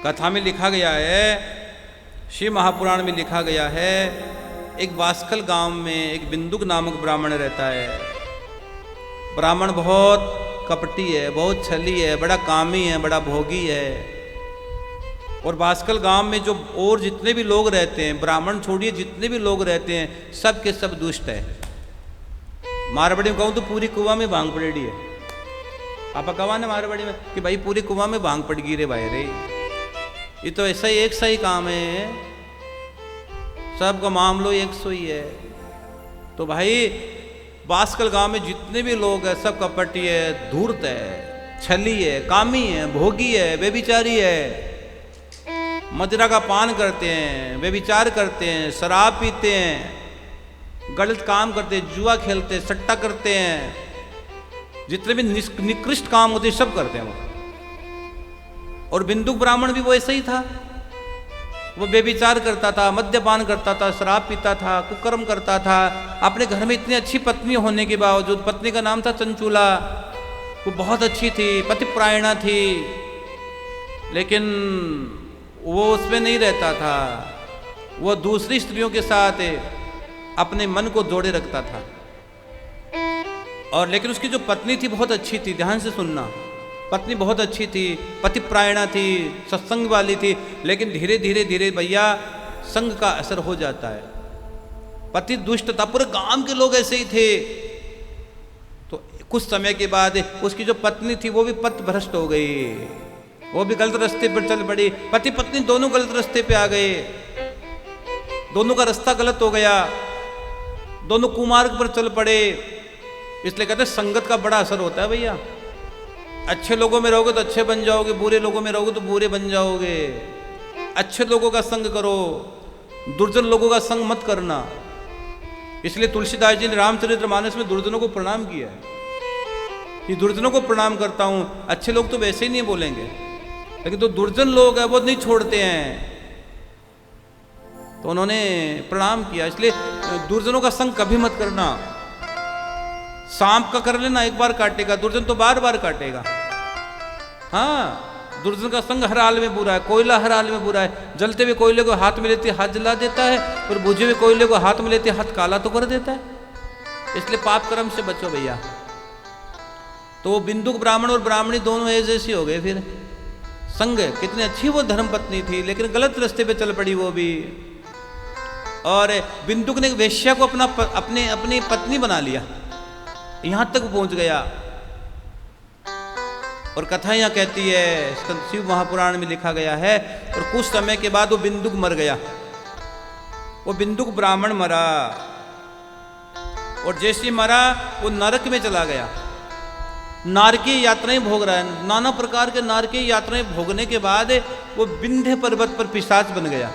कथा में लिखा गया है, शिव महापुराण में लिखा गया है, एक बास्कल गांव में एक बिंदुक नामक ब्राह्मण रहता है। ब्राह्मण बहुत कपटी है, बहुत छली है, बड़ा कामी है, बड़ा भोगी है। और बास्कल गांव में जो और जितने भी लोग रहते हैं, ब्राह्मण छोड़िए जितने भी लोग रहते हैं, सब के सब दुष्ट है। मारवाड़ी में कहूँ तो पूरी कुआं में भांग पड़ेड़ी है। आपा कहा ना मारवाड़ी में कि भाई पूरी कुआं में भांग पड़ गई रे भाई रे। ये तो ऐसा ही एक सही काम है, सबका मामलो एक सो ही है। तो भाई बास्कल गांव में जितने भी लोग हैं सब कपटी है, धूर्त है, छली है, कामी है, भोगी है, बेविचारी है, मदिरा का पान करते हैं, बेविचार करते हैं, शराब पीते हैं, गलत काम करते हैं, जुआ खेलते हैं, सट्टा करते हैं, जितने भी निकृष्ट काम होते हैं सब करते हैं वो। और बिंदुक ब्राह्मण भी वो ऐसा ही था। वो बेविचार करता था, मद्यपान करता था, शराब पीता था, कुकर्म करता था। अपने घर में इतनी अच्छी पत्नी होने के बावजूद, पत्नी का नाम था चंचूला, वो बहुत अच्छी थी, पतिप्रायणा थी, लेकिन वो उसमें नहीं रहता था। वो दूसरी स्त्रियों के साथ अपने मन को जोड़े रखता था। और लेकिन उसकी जो पत्नी थी बहुत अच्छी थी, ध्यान से सुनना, पत्नी बहुत अच्छी थी, पतिप्रायणा थी, सत्संग वाली थी। लेकिन धीरे धीरे धीरे भैया संग का असर हो जाता है। पति दुष्ट था, पूरे गांव के लोग ऐसे ही थे। तो कुछ समय के बाद उसकी जो पत्नी थी वो भी पथभ्रष्ट हो गई, वो भी गलत रास्ते पर चल पड़ी। पति पत्नी दोनों गलत रास्ते पे आ गए, दोनों का रास्ता गलत हो गया, दोनों कुमार्ग पर चल पड़े। इसलिए कहते हैं संगत का बड़ा असर होता है भैया। अच्छे लोगों में रहोगे तो अच्छे बन जाओगे, बुरे लोगों में रहोगे तो बुरे बन जाओगे। अच्छे लोगों का संग करो, दुर्जन लोगों का संग मत करना। इसलिए तुलसीदास जी ने रामचरितमानस में दुर्जनों को प्रणाम किया है कि दुर्जनों को प्रणाम करता हूं। अच्छे लोग तो वैसे ही नहीं बोलेंगे, लेकिन जो दुर्जन लोग हैं वो नहीं छोड़ते हैं, तो उन्होंने प्रणाम किया। इसलिए दुर्जनों का संग कभी मत करना। सांप का कर लेना, एक बार काटेगा, दुर्जन तो बार बार काटेगा। हाँ, दुर्जन का संग हर हाल में बुरा है, कोयला हर हाल में बुरा है। जलते हुए कोयले को हाथ में लेते हाथ जला देता है, और बुझे हुए कोयले को हाथ में लेते हाथ काला तो कर देता है। इसलिए पाप कर्म से बचो भैया। तो वो बिंदुक ब्राह्मण और ब्राह्मणी दोनों एक जैसी हो गए। फिर संग, कितनी अच्छी वो धर्म पत्नी थी, लेकिन गलत रास्ते पे चल पड़ी वो भी। और बिंदुक ने वेश्या को अपनी पत्नी बना लिया, यहां तक पहुंच गया। और कथा यहां कहती है, शिव महापुराण में लिखा गया है, और कुछ समय के बाद वो बिंदुक मर गया। वो बिंदुक ब्राह्मण मरा, और जैसे मरा वो नरक में चला गया। नारकीय यात्राएं भोग रहा है, नाना प्रकार के नारकीय यात्राएं भोगने के बाद वो विंध्य पर्वत पर पिशाच बन गया।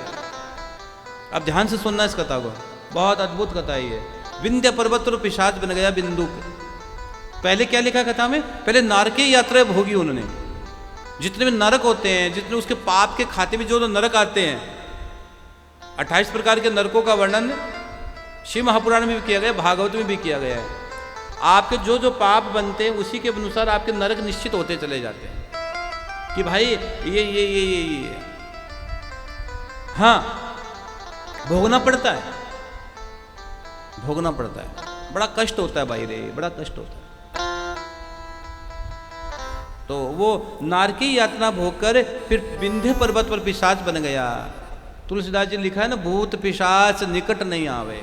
अब ध्यान से सुनना इस कथा को, बहुत अद्भुत कथा है। विंध्य पर्वत पर पिशाच बन गया बिंदुक। पहले क्या लिखा कथा में? पहले नारकीय यात्राएं भोगी उन्होंने। जितने भी नरक होते हैं, जितने उसके पाप के खाते में जो नरक आते हैं, 28 प्रकार के नरकों का वर्णन शिव महापुराण में भी किया गया, भागवत में भी किया गया है। आपके जो जो पाप बनते हैं उसी के अनुसार आपके नरक निश्चित होते चले जाते हैं कि भाई ये हाँ, भोगना पड़ता है, भोगना पड़ता है। बड़ा कष्ट होता है भाई रे, बड़ा कष्ट होता है। तो वो नारकीय यातना भोगकर फिर विंध्य पर्वत पर पिशाच बन गया। तुलसीदास जी लिखा है ना, भूत पिशाच निकट नहीं आवे,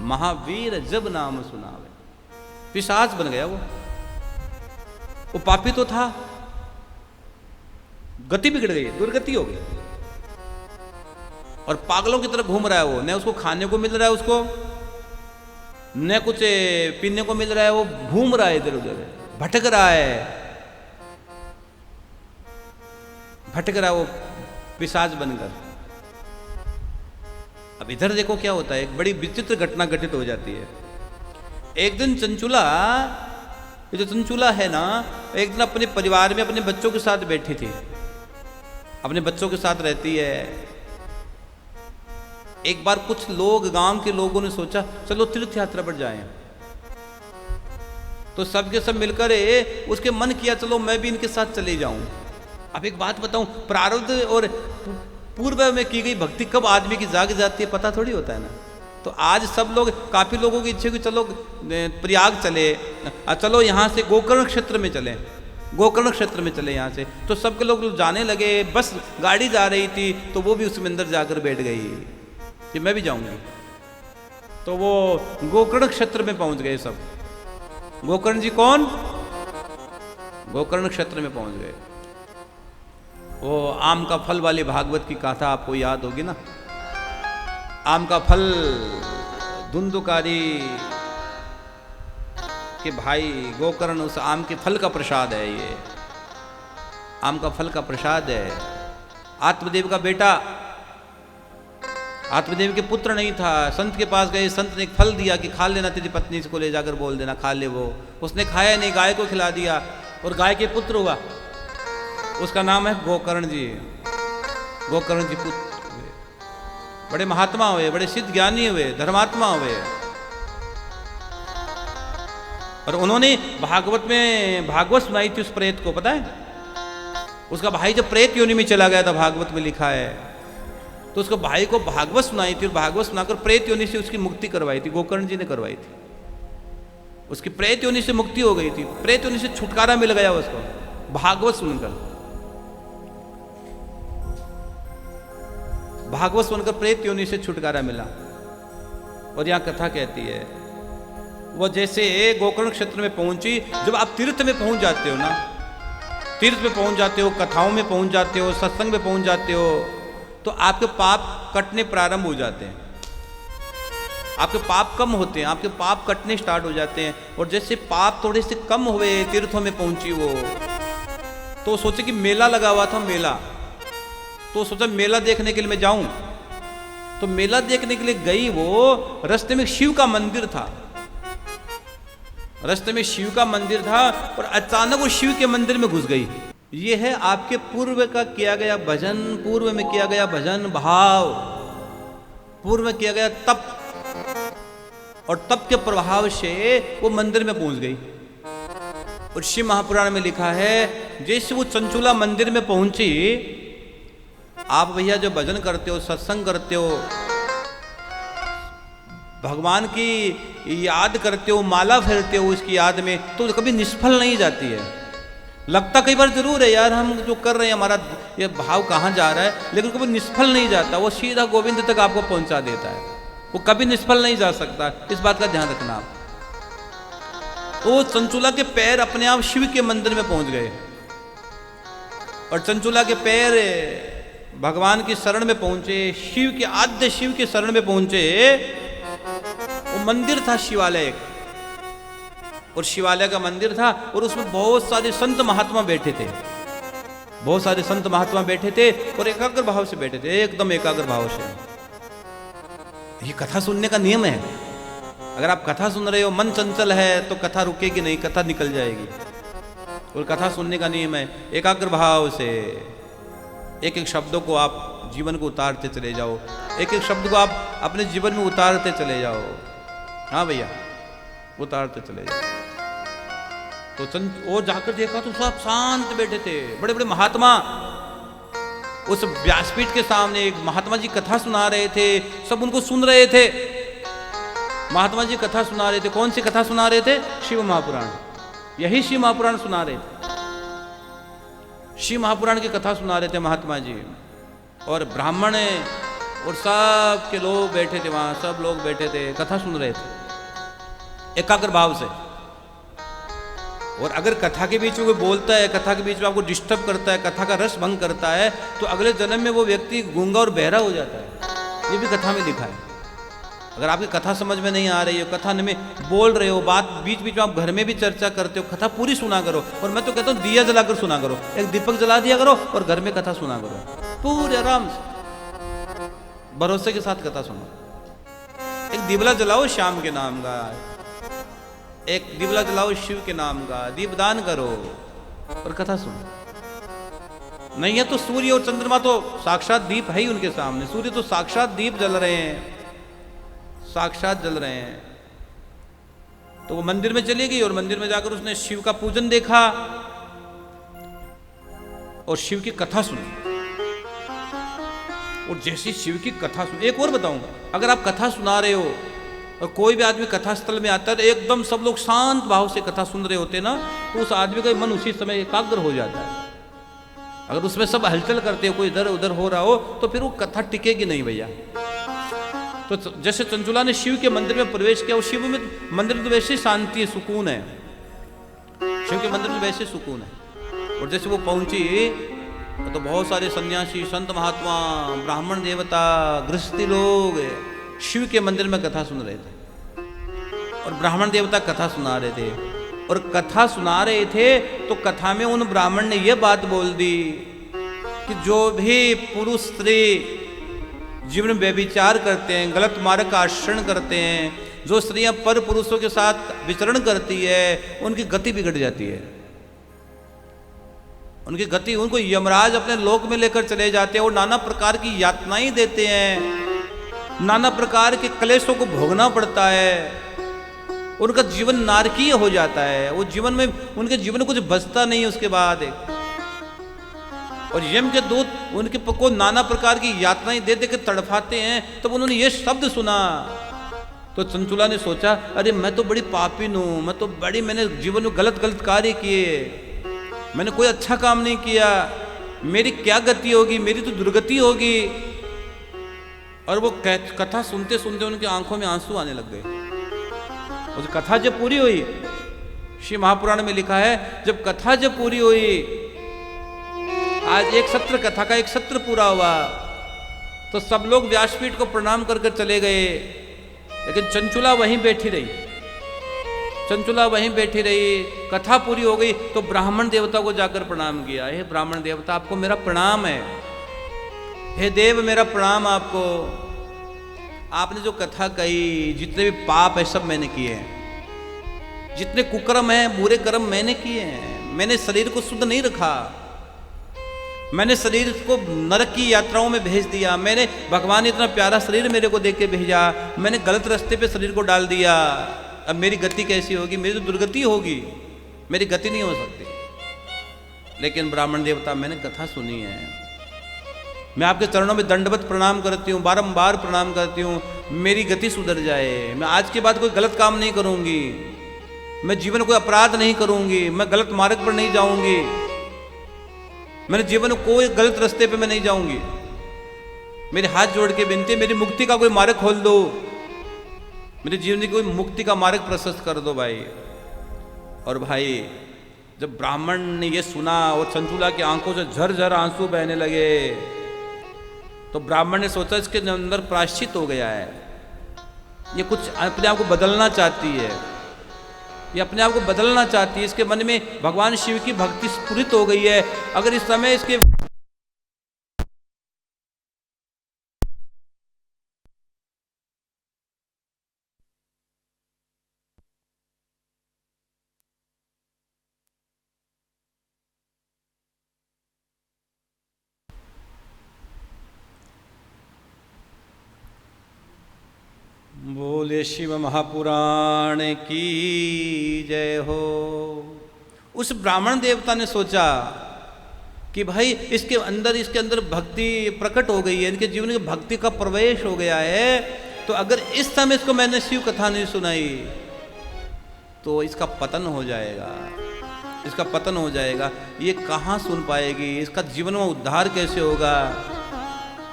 महावीर जब नाम सुनावे। पिशाच बन गया वो पापी तो था, गति बिगड़ गई, दुर्गति हो गई, और पागलों की तरह घूम रहा है वो। न उसको खाने को मिल रहा है, उसको न कुछ पीने को मिल रहा है, वो घूम रहा है इधर उधर, भटक रहा है, भटक रहा है वो पिशाच बनकर। अब इधर देखो क्या होता है, एक बड़ी विचित्र घटना घटित हो जाती है। एक दिन चंचूला, ये जो चंचूला है ना, एक दिन अपने परिवार में अपने बच्चों के साथ बैठी थी, अपने बच्चों के साथ रहती है। एक बार कुछ लोग, गांव के लोगों ने सोचा चलो तीर्थ यात्रा पर जाएं। तो सब के सब मिलकर उसके मन किया चलो मैं भी इनके साथ चले जाऊं। अब एक बात बताऊं, प्रारब्ध और पूर्व में की गई भक्ति कब आदमी की जाग जाती है पता थोड़ी होता है ना। तो आज सब लोग, काफी लोगों की इच्छा कि चलो प्रयाग चले, चलो यहाँ से गोकर्ण क्षेत्र में चले, गोकर्ण क्षेत्र में चले यहाँ से। तो सबके लोग जाने लगे, बस गाड़ी जा रही थी तो वो भी उसमें अंदर जाकर बैठ गई कि मैं भी जाऊंगी। तो वो गोकर्ण क्षेत्र में पहुंच गए सब। गोकर्ण जी कौन? गोकर्ण क्षेत्र में पहुंच गए। वो आम का फल वाली भागवत की गाथा आपको याद होगी ना। आम का फल, धुंधुकारी के भाई गोकर्ण, उस आम के फल का प्रसाद है ये, आम का फल का प्रसाद है। आत्मदेव का बेटा, आत्मदेव के पुत्र नहीं था, संत के पास गए, संत ने एक फल दिया कि खा लेना, तेरी पत्नी को ले जाकर बोल देना खा ले। वो उसने खाया नहीं, गाय को खिला दिया और गाय के पुत्र हुआ। उसका नाम है गोकर्ण जी। गोकर्ण जी पुत्र हुए, बड़े महात्मा हुए, बड़े सिद्ध ज्ञानी हुए, धर्मात्मा हुए। और उन्होंने भागवत में भागवत सुनाई थी उस प्रेत को, पता है? उसका भाई जब प्रेत योनि में चला गया था, भागवत में लिखा है, तो उसके भाई को भागवत सुनाई थी और भागवत सुनाकर प्रेत योनि से उसकी मुक्ति करवाई थी, गोकर्ण जी ने करवाई थी। उसकी प्रेत योनि से मुक्ति हो गई थी, प्रेत योनि से छुटकारा मिल गया उसको भागवत सुनकर। भागवत सुनकर प्रेत योनि से छुटकारा मिला। और यहां कथा कहती है, वो जैसे गोकर्ण क्षेत्र में पहुंची, जब आप तीर्थ में पहुंच जाते हो ना, तीर्थ में पहुंच जाते हो, कथाओं में पहुंच जाते हो, सत्संग में पहुंच जाते हो, तो आपके पाप कटने प्रारंभ हो जाते हैं। आपके पाप कम होते हैं, आपके पाप कटने स्टार्ट हो जाते हैं। और जैसे पाप थोड़े से कम हुए, तीर्थों में पहुंची वो, तो सोचे कि मेला लगा हुआ था, मेला, तो सोचा मेला देखने के लिए मैं जाऊं। तो मेला देखने के लिए गई वो, रास्ते में शिव का मंदिर था, रास्ते में शिव का मंदिर था, और अचानक वो शिव के मंदिर में घुस गई। ये है आपके पूर्व का किया गया भजन, पूर्व में किया गया भजन भाव, पूर्व में किया गया तप, और तप के प्रभाव से वो मंदिर में पहुंच गई। और शिव महापुराण में लिखा है, जैसे वो चंचुला मंदिर में पहुंची, आप भैया जो भजन करते हो, सत्संग करते हो, भगवान की याद करते हो, माला फेरते हो उसकी याद में, तो कभी निष्फल नहीं जाती है। लगता कई बार जरूर है यार हम जो कर रहे हैं, हमारा ये भाव कहाँ जा रहा है, लेकिन कभी निष्फल नहीं जाता। वो सीधा गोविंद तक आपको पहुंचा देता है, वो कभी निष्फल नहीं जा सकता। इस बात का ध्यान रखना आप। तो चंचुला के पैर अपने आप शिव के मंदिर में पहुंच गए, और चंचुला के पैर भगवान की शरण में पहुंचे, शिव के आद्य शिव के शरण में पहुंचे। वो मंदिर था शिवालय एक, और शिवालय का मंदिर था, और उसमें बहुत सारे संत महात्मा बैठे थे, बहुत सारे संत महात्मा बैठे थे, और एकाग्र भाव से बैठे थे, एकदम एकाग्र भाव से। ये कथा सुनने का नियम है। अगर आप कथा सुन रहे हो, मन चंचल है, तो कथा रुकेगी नहीं, कथा निकल जाएगी। और कथा सुनने का नियम है, एकाग्र भाव से एक एक शब्दों को आप जीवन को उतारते चले जाओ, एक एक शब्द को आप अपने जीवन में उतारते चले जाओ। हाँ भैया, उतारते चले जाओ। तो वो जाकर देखा तो सब शांत बैठे थे, बड़े बड़े महात्मा। उस व्यासपीठ के सामने एक महात्मा जी कथा सुना रहे थे, सब उनको सुन रहे थे। महात्मा जी कथा सुना रहे थे। कौन सी कथा सुना रहे थे? शिव महापुराण। यही शिव महापुराण सुना रहे थे, शिव महापुराण की कथा सुना रहे थे महात्मा जी। और ब्राह्मण और सब के लोग बैठे थे वहां, सब लोग बैठे थे, कथा सुन रहे थे एकाग्र भाव से। और अगर कथा के बीच में कोई बोलता है, कथा के बीच में आपको डिस्टर्ब करता है, कथा का रस भंग करता है, तो अगले जन्म में वो व्यक्ति गूंगा और बहरा हो जाता है। ये भी कथा में लिखा है। अगर आपकी कथा समझ में नहीं आ रही हो, कथा में बोल रहे हो, बात बीच बीच में आप घर में भी चर्चा करते हो, कथा पूरी सुना करो। और मैं तो कहता हूँ दिया जलाकर सुना करो, एक दीपक जला दिया करो और घर में कथा सुना करो, पूरे आराम से भरोसे के साथ कथा सुनो। एक दिवला जलाओ श्याम के नाम का, एक दिवला जलाओ शिव के नाम का, दीपदान करो और कथा सुनो। नहीं है तो सूर्य और चंद्रमा तो साक्षात दीप है ही उनके सामने, सूर्य तो साक्षात दीप जल रहे हैं, साक्षात जल रहे हैं। तो वो मंदिर में चली गई और मंदिर में जाकर उसने शिव का पूजन देखा। और शिव की कथा सुनी। और जैसी शिव की कथा सुनी, एक और बताऊंगा, अगर आप कथा सुना रहे हो और कोई भी आदमी कथा स्थल में आता है तो एकदम सब लोग शांत भाव से कथा सुन रहे होते ना, तो उस आदमी का मन उसी समय एकाग्र हो जाता है। अगर उसमें सब हलचल करते हो, कोई इधर उधर हो रहा हो, तो फिर वो कथा टिकेगी नहीं भैया। तो जैसे चंचुला ने शिव के मंदिर में प्रवेश किया, वो शिव में मंदिर में तो वैसे शांति है, सुकून है, शिव के मंदिर में वैसे सुकून है। और जैसे वो पहुंची तो बहुत सारे सन्यासी, संत महात्मा, ब्राह्मण देवता, गृहस्थी लोग शिव के मंदिर में कथा सुन रहे थे और ब्राह्मण देवता कथा सुना रहे थे। और कथा सुना रहे थे तो कथा में उन ब्राह्मण ने यह बात बोल दी कि जो भी पुरुष स्त्री जीवन में व्यभिचार करते हैं, गलत मार्ग का आचरण करते हैं, जो स्त्रियां पर पुरुषों के साथ विचरण करती है, उनकी गति बिगड़ जाती है। उनकी गति, उनको यमराज अपने लोक में लेकर चले जाते हैं और नाना प्रकार की यातनाएं देते हैं, नाना प्रकार के क्लेशों को भोगना पड़ता है, उनका जीवन नारकीय हो जाता है। वो जीवन में, उनके जीवन में कुछ बचता नहीं है उसके बाद। और यम के दूत उनके को नाना प्रकार की यातनाएं दे दे के तड़फाते हैं। तब उन्होंने ये शब्द सुना तो चंचुला ने सोचा, अरे मैं तो बड़ी पापीन हूं, मैंने जीवन में गलत गलत कार्य किए, मैंने कोई अच्छा काम नहीं किया, मेरी क्या गति होगी, मेरी तो दुर्गति होगी। और वो कथा सुनते सुनते उनकी आंखों में आंसू आने लग गए। उस कथा जब पूरी हुई, श्री महापुराण में लिखा है, जब कथा जब पूरी हुई, आज एक सत्र, कथा का एक सत्र पूरा हुआ, तो सब लोग व्यासपीठ को प्रणाम कर कर चले गए, लेकिन चंचुला वहीं बैठी रही। चंचुला वहीं बैठी रही। कथा पूरी हो गई तो ब्राह्मण देवता को जाकर प्रणाम किया। हे ब्राह्मण देवता, आपको मेरा प्रणाम है। हे देव, मेरा प्रणाम आपको। आपने जो कथा कही, जितने भी पाप है सब मैंने किए हैं, जितने कुकर्म हैं, बुरे कर्म मैंने किए हैं। मैंने शरीर को शुद्ध नहीं रखा, मैंने शरीर को नरक की यात्राओं में भेज दिया। मैंने, भगवान ने इतना प्यारा शरीर मेरे को देके भेजा, मैंने गलत रास्ते पे शरीर को डाल दिया। अब मेरी गति कैसी होगी? मेरी तो दुर्गति होगी, मेरी गति नहीं हो सकती। लेकिन ब्राह्मण देवता, मैंने कथा सुनी है, मैं आपके चरणों में दंडवत प्रणाम करती हूँ, बारंबार प्रणाम करती हूँ, मेरी गति सुधर जाए। मैं आज के बाद कोई गलत काम नहीं करूँगी, मैं जीवन कोई अपराध नहीं करूँगी, मैं गलत मार्ग पर नहीं जाऊँगी, मैंने जीवन में कोई गलत रास्ते पे मैं नहीं जाऊँगी। मेरे हाथ जोड़ के विनती, मेरी मुक्ति का कोई मार्ग खोल दो, मेरे जीवन की कोई मुक्ति का मार्ग प्रशस्त कर दो भाई। और भाई, जब ब्राह्मण ने ये सुना और चंचुला की आंखों से झरझर आंसू बहने लगे, तो ब्राह्मण ने सोचा इसके अंदर प्रायश्चित हो गया है, ये कुछ अपने आप को बदलना चाहती है, ये अपने आप को बदलना चाहती है, इसके मन में भगवान शिव की भक्ति स्फुरित हो गई है। अगर इस समय इसके बोले शिव महापुराण की जय हो। उस ब्राह्मण देवता ने सोचा कि भाई इसके अंदर भक्ति प्रकट हो गई है, इनके जीवन में भक्ति का प्रवेश हो गया है, तो अगर इस समय इसको मैंने शिव कथा नहीं सुनाई तो इसका पतन हो जाएगा, इसका पतन हो जाएगा। ये कहाँ सुन पाएगी, इसका जीवन में उद्धार कैसे होगा,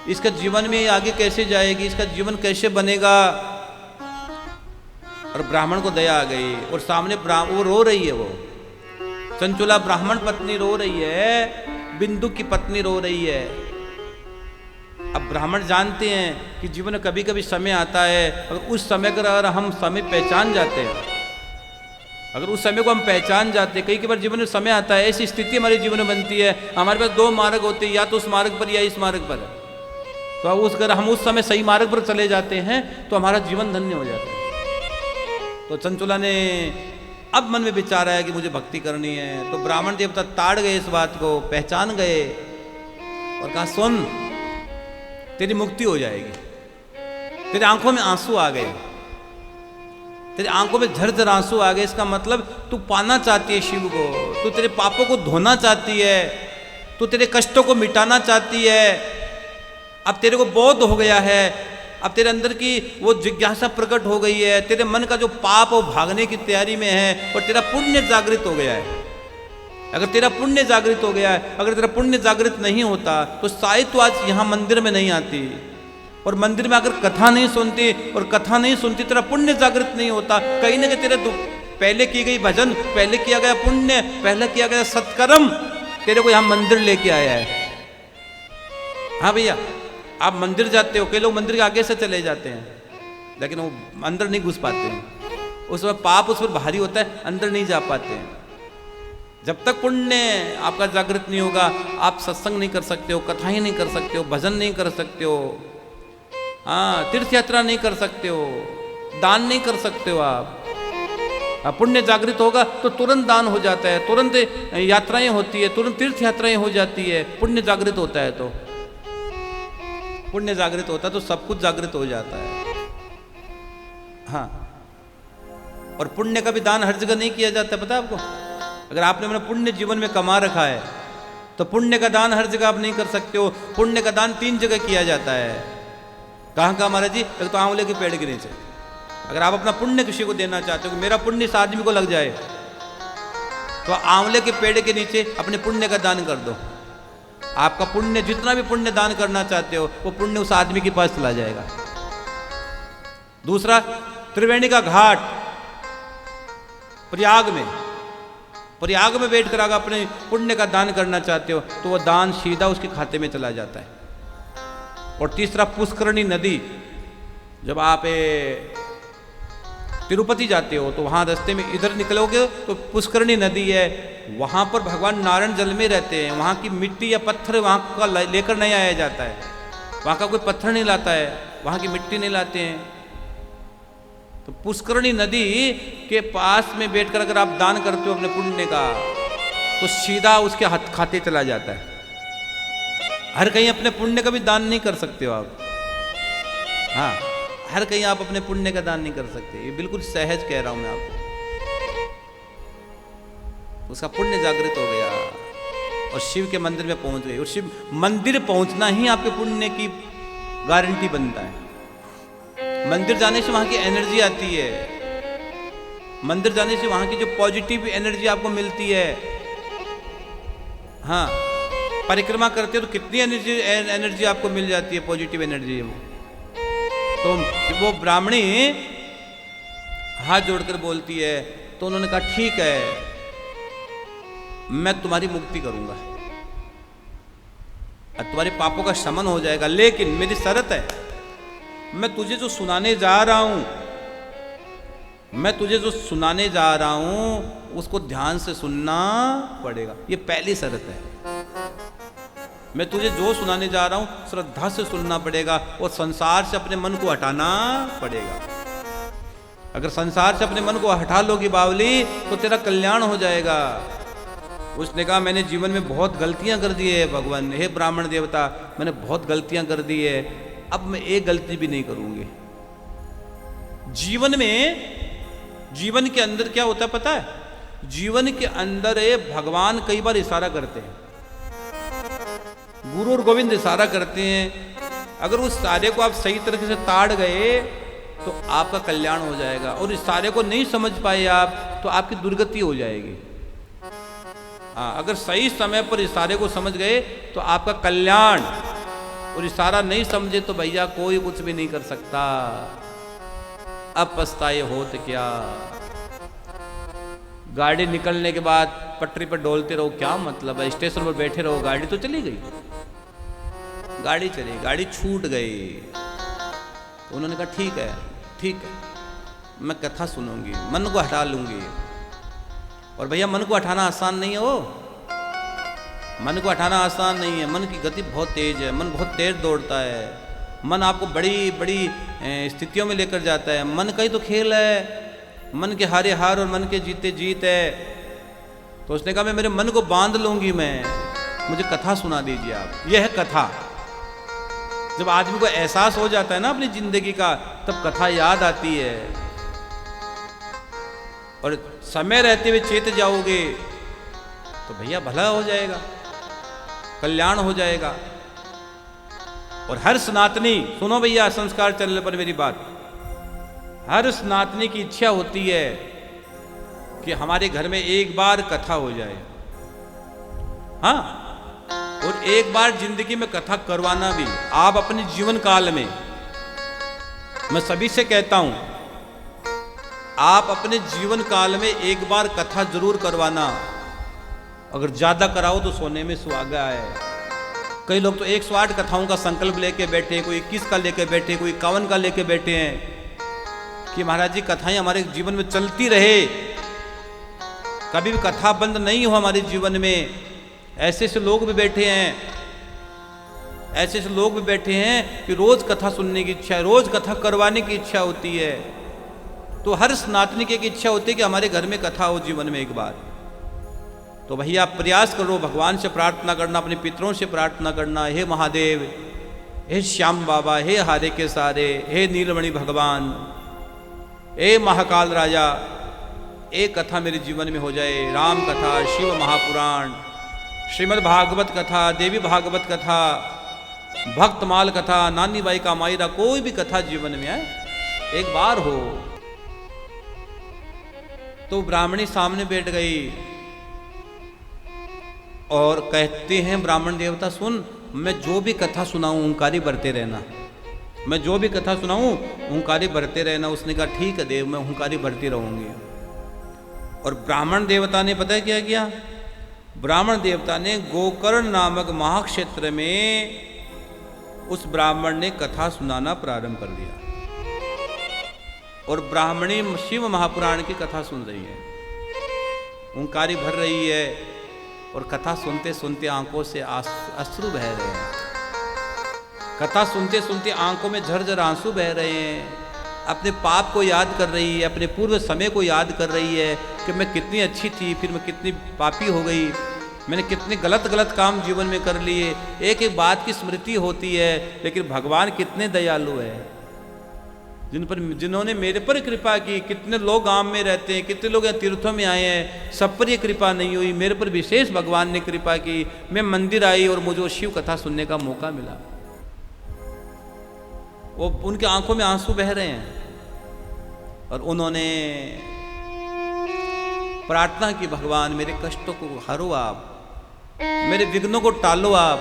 इसका जीवन में आगे कैसे जाएगी, इसका जीवन कैसे बनेगा। और ब्राह्मण को दया आ गई और सामने वो रो रही है, वो चंचुला ब्राह्मण पत्नी रो रही है, बिंदु की पत्नी रो रही है। अब ब्राह्मण जानते हैं कि जीवन में कभी कभी समय आता है, अगर उस समय को अगर हम समय पहचान जाते हैं, अगर उस समय को हम पहचान जाते हैं, कई बार जीवन में समय आता है, ऐसी स्थिति हमारे जीवन में बनती है, हमारे पास दो मार्ग होते हैं, या तो उस मार्ग पर या इस मार्ग पर। तो अगर हम उस समय सही मार्ग पर चले जाते हैं तो हमारा जीवन धन्य हो जाता है। तो चंचुला ने अब मन में विचार आया कि मुझे भक्ति करनी है, तो ब्राह्मण देवता ताड़ गए, इस बात को पहचान गए और कहा, सुन, तेरी मुक्ति हो जाएगी। तेरी आंखों में आंसू आ गए, तेरी आंखों में झरझर आंसू आ गए। इसका मतलब तू पाना चाहती है शिव को, तू तेरे पापों को धोना चाहती है, तू तेरे कष्टों को मिटाना चाहती है, अब तेरे को बोध हो गया है, अब तेरे अंदर की वो जिज्ञासा प्रकट हो गई है, तेरे मन का जो पाप वो भागने की तैयारी में है और तेरा पुण्य जागृत हो गया है। अगर तेरा पुण्य जागृत हो गया है, अगर तेरा पुण्य जागृत नहीं होता तो शायद तू आज यहाँ मंदिर में नहीं आती, और मंदिर में अगर कथा नहीं सुनती, और कथा नहीं सुनती तेरा पुण्य जागृत नहीं होता, कहीं ना कहीं तेरे पहले की गई भजन, पहले किया गया पुण्य, पहले किया गया सत्कर्म तेरे को यहाँ मंदिर लेके आया है। हाँ भैया, आप मंदिर जाते हो, कई लोग मंदिर के आगे से चले जाते हैं लेकिन वो अंदर नहीं घुस पाते हैं, उस वक्त पाप उस पर भारी होता है, अंदर नहीं जा पाते हैं। जब तक पुण्य आपका जागृत नहीं होगा आप सत्संग नहीं कर सकते हो, कथाएं नहीं कर सकते हो, भजन नहीं कर सकते हो, हाँ तीर्थ यात्रा नहीं कर सकते हो, दान नहीं कर सकते हो आप। पुण्य जागृत होगा तो तुरंत दान हो जाता है, तुरंत यात्राएं होती है, तुरंत तीर्थ यात्राएं हो जाती है। पुण्य जागृत होता है तो पुण्य जागृत होता है तो सब कुछ जागृत हो जाता है। हाँ, और पुण्य का भी दान हर जगह नहीं किया जाता, पता है आपको? अगर आपने अपना पुण्य जीवन में कमा रखा है तो पुण्य का दान हर जगह आप नहीं कर सकते हो। पुण्य का दान 3 जगह किया जाता है। कहाँ कहाँ महाराज जी? एक तो आंवले के पेड़ के नीचे। अगर आप अपना पुण्य किसी को देना चाहते हो कि मेरा पुण्य इस आदमी को लग जाए, तो आंवले के पेड़ के नीचे अपने पुण्य का दान कर दो। आपका पुण्य, जितना भी पुण्य दान करना चाहते हो वो पुण्य उस आदमी के पास चला जाएगा। दूसरा, त्रिवेणी का घाट प्रयाग में बैठकर अगर अपने पुण्य का दान करना चाहते हो तो वह दान सीधा उसके खाते में चला जाता है। और तीसरा, पुष्करणी नदी। जब आप तिरुपति जाते हो तो वहाँ रास्ते में इधर निकलोगे तो पुष्करणी नदी है, वहाँ पर भगवान नारायण जल में रहते हैं। वहाँ की मिट्टी या पत्थर वहाँ का लेकर नहीं आया जाता है, वहाँ का कोई पत्थर नहीं लाता है, वहाँ की मिट्टी नहीं लाते हैं। तो पुष्करणी नदी के पास में बैठकर अगर आप दान करते हो अपने पुण्य का तो सीधा उसके हाथ खाते चला जाता है। हर कहीं अपने पुण्य का भी दान नहीं कर सकते हो आप। हाँ, हर कहीं आप अपने पुण्य का दान नहीं कर सकते, ये बिल्कुल सहज कह रहा हूं मैं आपको। उसका पुण्य जागृत हो गया और शिव के मंदिर में पहुंच गए, और शिव मंदिर पहुंचना ही आपके पुण्य की गारंटी बनता है। मंदिर जाने से वहां की एनर्जी आती है, मंदिर जाने से वहां की जो पॉजिटिव एनर्जी आपको मिलती है। हाँ, परिक्रमा करते हो तो कितनी एनर्जी आपको मिल जाती है, पॉजिटिव एनर्जी। तो वो ब्राह्मणी हाथ जोड़कर बोलती है, तो उन्होंने कहा ठीक है मैं तुम्हारी मुक्ति करूंगा, तुम्हारे पापों का शमन हो जाएगा, लेकिन मेरी शर्त है मैं तुझे जो सुनाने जा रहा हूं उसको ध्यान से सुनना पड़ेगा। ये पहली शर्त है। मैं तुझे जो सुनाने जा रहा हूं श्रद्धा से सुनना पड़ेगा और संसार से अपने मन को हटाना पड़ेगा। अगर संसार से अपने मन को हटा लोगी बावली तो तेरा कल्याण हो जाएगा। उसने कहा मैंने जीवन में बहुत गलतियां कर दी है भगवान, हे ब्राह्मण देवता, मैंने बहुत गलतियां कर दी है, अब मैं एक गलती भी नहीं करूंगी। जीवन के अंदर क्या होता है पता है? जीवन के अंदर भगवान कई बार इशारा करते हैं, गुरु और गोविंद इशारा करते हैं। अगर उस इशारे को आप सही तरीके से ताड़ गए तो आपका कल्याण हो जाएगा, और इस इशारे को नहीं समझ पाए आप तो आपकी दुर्गति हो जाएगी। हाँ, अगर सही समय पर इशारे को समझ गए तो आपका कल्याण, और इशारा नहीं समझे तो भैया कोई कुछ भी नहीं कर सकता। अब पछताए होत क्या। गाड़ी निकलने के बाद पटरी पर डोलते रहो, क्या मतलब है? स्टेशन पर बैठे रहो, गाड़ी तो चली गई, गाड़ी चली, गाड़ी छूट गई। तो उन्होंने कहा ठीक है मैं कथा सुनूंगी, मन को हटा लूंगी। और भैया मन को हटाना आसान नहीं है, मन को हटाना आसान नहीं है। मन की गति बहुत तेज है, मन बहुत तेज दौड़ता है, मन आपको बड़ी बड़ी स्थितियों में लेकर जाता है। मन का ही तो खेल है, मन के हारे हार और मन के जीते जीत है। तो उसने कहा मैं मेरे मन को बांध लूंगी, मुझे कथा सुना दीजिए आप। यह है कथा। जब आदमी को एहसास हो जाता है ना अपनी जिंदगी का, तब कथा याद आती है। और समय रहते हुए चेत जाओगे तो भैया भला हो जाएगा। कल्याण हो जाएगा। और हर सनातनी, सुनो भैया संस्कार चैनल पर मेरी बात, हर सनातनी की इच्छा होती है कि हमारे घर में एक बार कथा हो जाए। हाँ, और एक बार जिंदगी में कथा करवाना भी। आप अपने जीवन काल में, मैं सभी से कहता हूं, आप अपने जीवन काल में एक बार कथा जरूर करवाना। अगर ज्यादा कराओ तो सोने में सुहागा है। कई लोग तो 108 कथाओं का संकल्प लेके बैठे, कोई 21 का लेके बैठे, कोई 51 का लेके बैठे हैं कि महाराज जी कथाएं हमारे जीवन में चलती रहे, कभी भी कथा बंद नहीं हो हमारे जीवन में। ऐसे ऐसे लोग भी बैठे हैं, ऐसे ऐसे लोग भी बैठे हैं कि रोज कथा सुनने की इच्छा है, रोज कथा करवाने की इच्छा होती है। तो हर सनातनी की एक इच्छा होती है कि हमारे घर में कथा हो जीवन में एक बार। तो भैया आप प्रयास करो, भगवान से प्रार्थना करना, अपने पितरों से प्रार्थना करना, हे महादेव, हे श्याम बाबा, हे हारे के सारे, हे नीलमणि भगवान, हे महाकाल राजा, एक कथा मेरे जीवन में हो जाए। राम कथा, शिव महापुराण, श्रीमद् भागवत कथा, देवी भागवत कथा, भक्तमाल कथा, नानी बाई का मायरा, कोई भी कथा जीवन में है एक बार हो। तो ब्राह्मणी सामने बैठ गई और कहते हैं ब्राह्मण देवता, सुन, मैं जो भी कथा सुनाऊं ओंकारी भरते रहना, मैं जो भी कथा सुनाऊं ओंकारी भरते रहना। उसने कहा ठीक है देव, मैं ओंकारी भरती रहूंगी। और ब्राह्मण देवता ने पता है क्या किया? ब्राह्मण देवता ने गोकर्ण नामक महाक्षेत्र में उस ब्राह्मण ने कथा सुनाना प्रारंभ कर दिया। और ब्राह्मणी शिव महापुराण की कथा सुन रही है, ओंकारी भर रही है, और कथा सुनते सुनते आंखों से अश्रु बह रहे हैं। कथा सुनते सुनते आंखों में झरझर आंसू बह रहे हैं। अपने पाप को याद कर रही है, अपने पूर्व समय को याद कर रही है कि मैं कितनी अच्छी थी, फिर मैं कितनी पापी हो गई, मैंने कितने गलत गलत काम जीवन में कर लिए। एक एक बात की स्मृति होती है, लेकिन भगवान कितने दयालु है, जिन्होंने मेरे पर कृपा की। कितने लोग गांव में रहते हैं, कितने लोग यहाँ तीर्थों में आए हैं, सब पर ये कृपा नहीं हुई, मेरे पर विशेष भगवान ने कृपा की। मैं मंदिर आई और मुझे शिव कथा सुनने का मौका मिला। वो उनके आंखों में आंसू बह रहे हैं और उन्होंने प्रार्थना की, भगवान मेरे कष्टों को हरो आप, मेरे विघ्नों को टालो आप,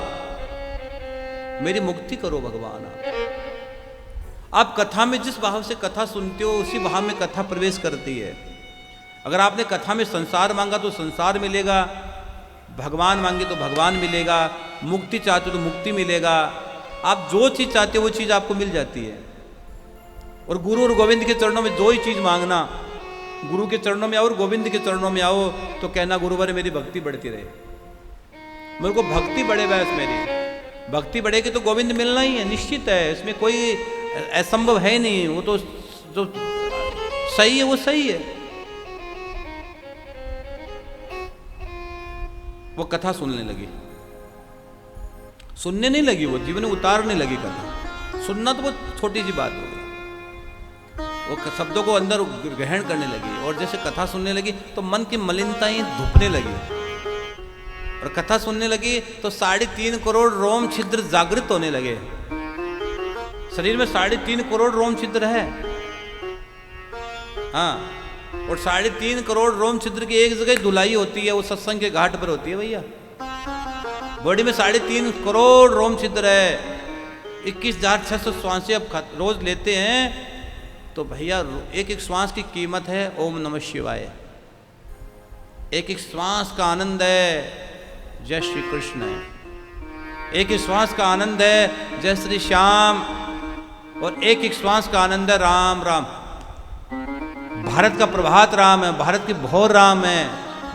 मेरी मुक्ति करो भगवान आप। कथा में जिस भाव से कथा सुनते हो उसी भाव में कथा प्रवेश करती है। अगर आपने कथा में संसार मांगा तो संसार मिलेगा, भगवान मांगे तो भगवान मिलेगा, मुक्ति चाहते हो तो मुक्ति मिलेगा। आप जो चीज़ चाहते हो वो चीज़ आपको मिल जाती है। और गुरु और गोविंद के चरणों में दो ही चीज़ मांगना, गुरु के चरणों में आओ और गोविंद के चरणों में आओ, तो कहना गुरुवर मेरी भक्ति बढ़ती रहे, मेरे को भक्ति बढ़े, बस मेरी भक्ति बढ़ेगी तो गोविंद मिलना ही है, निश्चित है, इसमें कोई असंभव है नहीं। वो तो जो सही है वो सही है। वो कथा सुनने लगी, सुनने नहीं लगी, वो जीवन में उतारने लगी कथा। सुनना तो बहुत छोटी सी बात हो गई, वो शब्दों को अंदर ग्रहण करने लगी। और जैसे कथा सुनने लगी तो मन की मलिनताएं धुपने लगी, और कथा सुनने लगी तो 3.5 करोड़ रोम छिद्र जागृत होने लगे। शरीर में 3.5 करोड़ रोम छिद्र है, हाँ, और 3.5 करोड़ रोम छिद्र की एक जगह धुलाई होती है, वो सत्संग के घाट पर होती है भैया। बॉडी में 3.5 करोड़ रोम छिद्र है, 21,600 श्वासें अब रोज लेते हैं, तो भैया एक एक श्वास की कीमत है ओम नमः शिवाय। एक एक श्वास का आनंद है जय श्री कृष्ण है, एक एक श्वास का आनंद है जय श्री श्याम, और एक एक श्वास का आनंद है राम राम। भारत का प्रभात राम है, भारत की भोर राम है,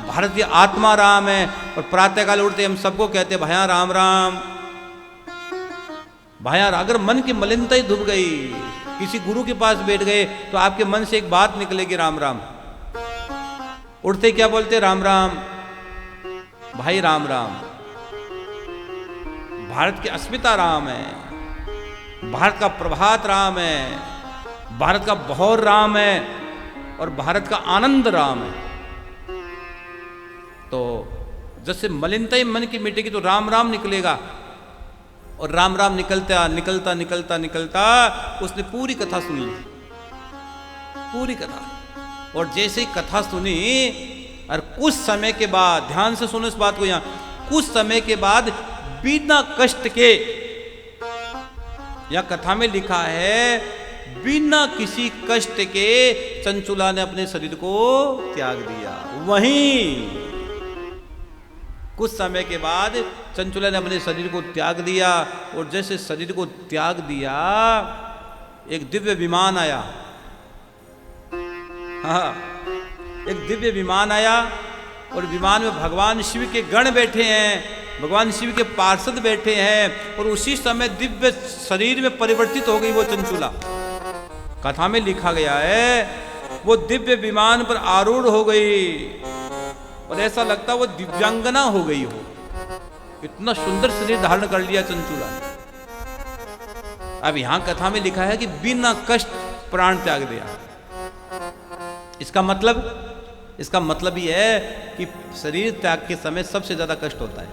भारत की आत्मा राम है। और प्रातःकाल उठते हम सबको कहते हैं भैया राम राम, भैया। अगर मन की मलिनता ही धुप गई, किसी गुरु के पास बैठ गए तो आपके मन से एक बात निकलेगी राम राम। उठते क्या बोलते? राम राम भाई, राम राम। भारत की अस्मिता राम है, भारत का प्रभात राम है, भारत का भोर राम है, और भारत का आनंद राम है। तो जैसे मलिनता ही मन की मिटेगी तो राम राम निकलेगा। और राम राम निकलता उसने पूरी कथा सुन ली, पूरी कथा। और जैसे ही कथा सुनी और कुछ समय के बाद, ध्यान से सुनो इस बात को, यहां कुछ समय के बाद बिना कष्ट के, या कथा में लिखा है बिना किसी कष्ट के चंचुला ने अपने शरीर को त्याग दिया। वहीं कुछ समय के बाद चंचुला ने अपने शरीर को त्याग दिया। और जैसे शरीर को त्याग दिया, एक दिव्य विमान आया। हाँ, एक दिव्य विमान आया और विमान में भगवान शिव के गण बैठे हैं, भगवान शिव के पार्षद बैठे हैं। और उसी समय दिव्य शरीर में परिवर्तित हो गई वो चंचुला। कथा में लिखा गया है वो दिव्य विमान पर आरूढ़ हो गई और ऐसा लगता वो दिव्यांगना हो गई हो। इतना सुंदर शरीर धारण कर लिया चंचुला ने। अब यहां कथा में लिखा है कि बिना कष्ट प्राण त्याग दिया। इसका मतलब ये है कि शरीर त्याग के समय सबसे ज्यादा कष्ट होता है।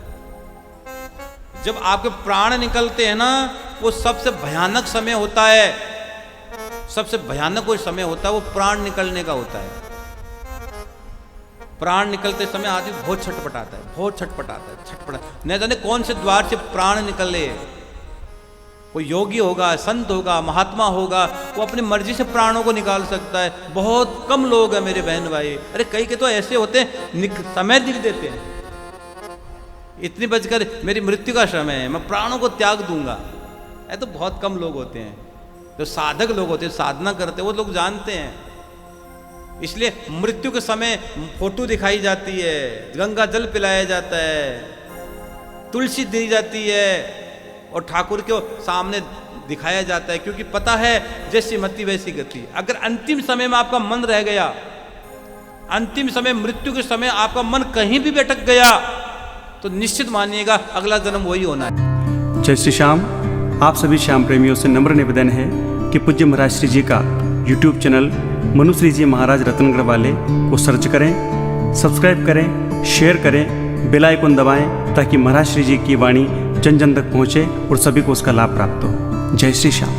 जब आपके प्राण निकलते हैं ना, वो सबसे भयानक समय होता है। सबसे भयानक वो समय होता है वो प्राण निकलने का होता है। प्राण निकलते समय आदमी बहुत छटपटाता है। न जाने कौन से द्वार से प्राण निकले। कोई योगी होगा, संत होगा, महात्मा होगा, वो अपनी मर्जी से प्राणों को निकाल सकता है। बहुत कम लोग हैं मेरे बहन भाई। अरे कई के तो ऐसे होते हैं समय लिख देते हैं, इतनी बजकर मेरी मृत्यु का समय है, मैं प्राणों को त्याग दूंगा। ऐसे तो बहुत कम लोग होते हैं। जो साधक लोग होते हैं, साधना करते हैं, वो लोग जानते हैं। इसलिए मृत्यु के समय फोटो दिखाई जाती है, गंगा जल पिलाया जाता है, तुलसी दी जाती है और ठाकुर के सामने दिखाया जाता है, क्योंकि पता है जैसी मति वैसी गति। अगर अंतिम समय में आपका मन रह गया, अंतिम समय मृत्यु के समय आपका मन कहीं भी भटक गया, तो निश्चित मानिएगा अगला जन्म वही होना है। जय श्री श्याम। आप सभी श्याम प्रेमियों से नम्र निवेदन है कि पूज्य महाराज श्री जी का YouTube चैनल मनुश्री जी महाराज रत्नगढ़ वाले को सर्च करें, सब्सक्राइब करें, शेयर करें, बेल आइकन दबाएं, ताकि महाराज श्री जी की वाणी जन जन तक पहुँचे और सभी को उसका लाभ प्राप्त हो। जय श्री श्याम।